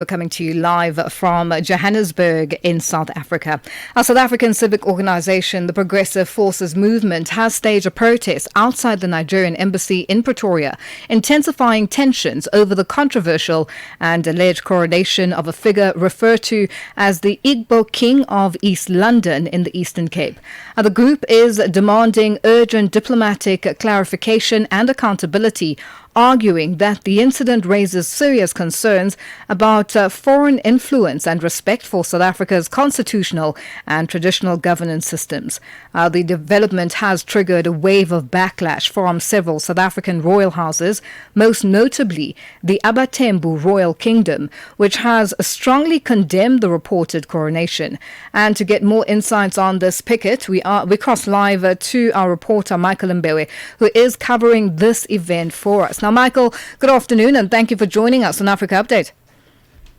We're coming to you live from Johannesburg in South Africa. Our South African civic organisation, the Progressive Forces Movement, has staged a protest outside the Nigerian Embassy in Pretoria, intensifying tensions over the controversial and alleged coronation of a figure referred to as the Igbo King of East London in the Eastern Cape. The group is demanding urgent diplomatic clarification and accountability, arguing that the incident raises serious concerns about foreign influence and respect for South Africa's constitutional and traditional governance systems. The development has triggered a wave of backlash from several South African royal houses, most notably the Abathembu Royal Kingdom, which has strongly condemned the reported coronation. And to get more insights on this picket, we cross live to our reporter Micheal Mbewe, who is covering this event for us. Now, Michael, good afternoon, and thank you for joining us on Africa Update.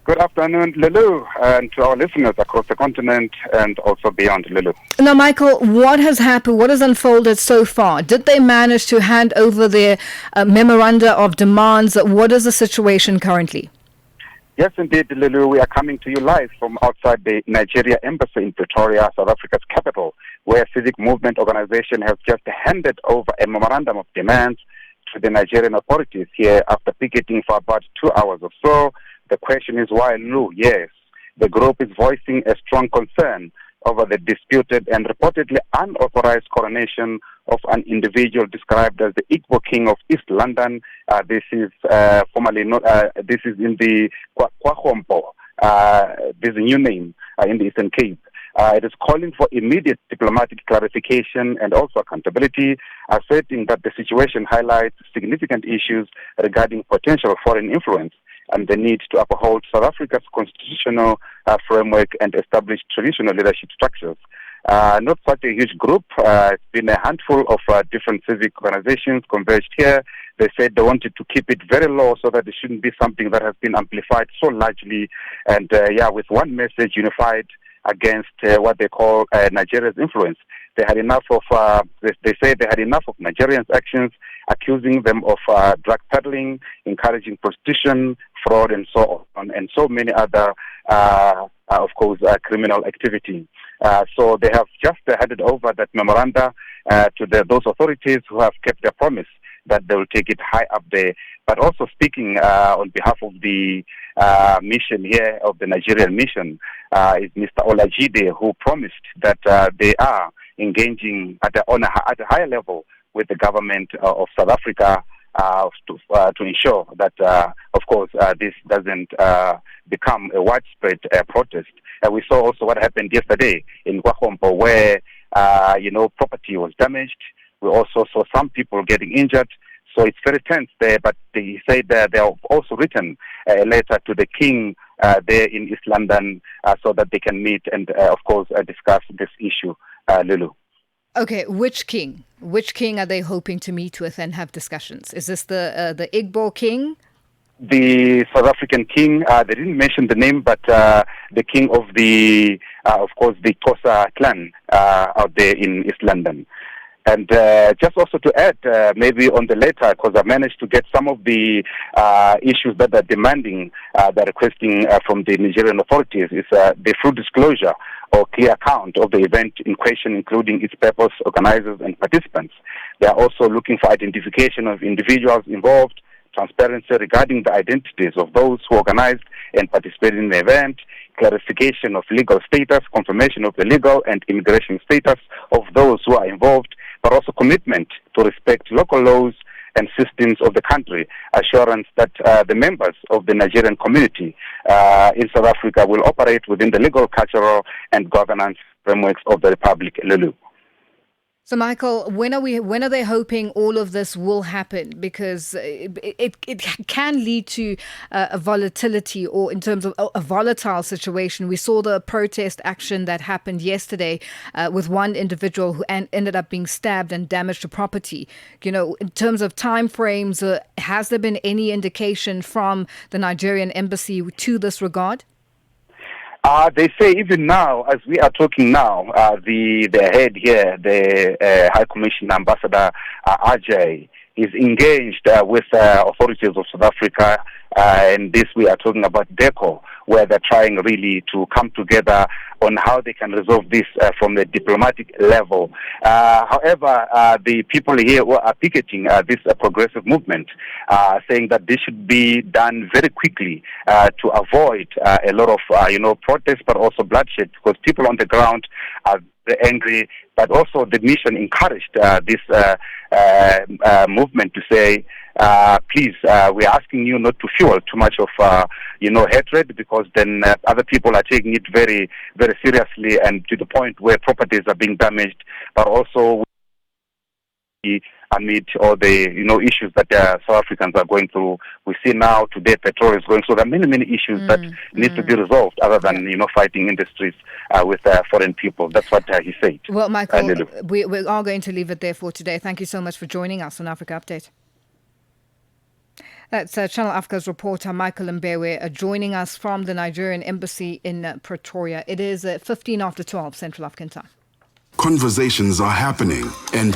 Good afternoon, Lulu, and to our listeners across the continent and also beyond, Lulu. Now, Michael, what has happened? What has unfolded so far? Did they manage to hand over their memoranda of demands? What is the situation currently? Yes, indeed, Lulu. We are coming to you live from outside the Nigerian Embassy in Pretoria, South Africa's capital, where a civic movement organization has just handed over a memorandum of demands to the Nigerian authorities here after picketing for about 2 hours or so. The question is why, Lou? Yes, the group is voicing a strong concern over the disputed and reportedly unauthorized coronation of an individual described as the Igbo King of East London. This is formerly not. This is in the Kwahompo. There's a new name in the Eastern Cape. It is calling for immediate diplomatic clarification and also accountability, asserting that the situation highlights significant issues regarding potential foreign influence and the need to uphold South Africa's constitutional framework and establish traditional leadership structures. Not such a huge group. It's been a handful of different civic organizations converged here. They said they wanted to keep it very low so that it shouldn't be something that has been amplified so largely. And with one message unified against what they call Nigeria's influence. They had enough of, they say they had enough of Nigerians' actions, accusing them of drug peddling, encouraging prostitution, fraud, and so on, and so many other, criminal activity. So they have just handed over that memoranda to those authorities who have kept their promise that they will take it high up there. But also speaking on behalf of the mission here, of the Nigerian mission, is Mr. Olajide, who promised that they are engaging at a higher level with the government of South Africa to ensure that, this doesn't become a widespread protest. We saw also what happened yesterday in Kwahompo, where property was damaged. We also saw some people getting injured. So it's very tense there, but they say that they have also written a letter to the king there in East London so that they can meet and, discuss this issue, Lulu. Okay, which king? Which king are they hoping to meet with and have discussions? Is this the Igbo king? The South African king, they didn't mention the name, but the king of the Xhosa clan out there in East London. And just also to add, maybe on the later, because I managed to get some of the issues that they're demanding, they're requesting from the Nigerian authorities, is the full disclosure or clear account of the event in question, including its purpose, organizers, and participants. They are also looking for identification of individuals involved, transparency regarding the identities of those who organized and participated in the event, clarification of legal status, confirmation of the legal and immigration status of those who are involved, but also commitment to respect local laws and systems of the country, assurance that the members of the Nigerian community in South Africa will operate within the legal, cultural, and governance frameworks of the Republic, Lulu. So, Michael, when are they hoping all of this will happen? Because it can lead to a volatility, or in terms of a volatile situation. We saw the protest action that happened yesterday with one individual who ended up being stabbed and damaged to property. In terms of timeframes, has there been any indication from the Nigerian embassy to this regard? They say even now, as we are talking now, the head here, the High Commissioner Ambassador Ajay, is engaged with authorities of South Africa and this we are talking about DECO, where they're trying really to come together on how they can resolve this from the diplomatic level. However, the people here who are picketing this progressive movement saying that this should be done very quickly to avoid a lot of protests, but also bloodshed, because people on the ground are very angry. But also the mission encouraged this movement to say, please, we're asking you not to fuel too much of hatred, because then other people are taking it very, very seriously, and to the point where properties are being damaged, but also amid all the issues that South Africans are going through. We see now today Pretoria is going, so there are many issues that need to be resolved, other than fighting in the streets with foreign people. That's what he said. Well, Micheal, we are going to leave it there for today. Thank you so much for joining us on Africa Update. That's Channel Africa's reporter Micheal Mbewe joining us from the Nigerian Embassy in Pretoria. It is 15 after 12 Central African time. Conversations are happening and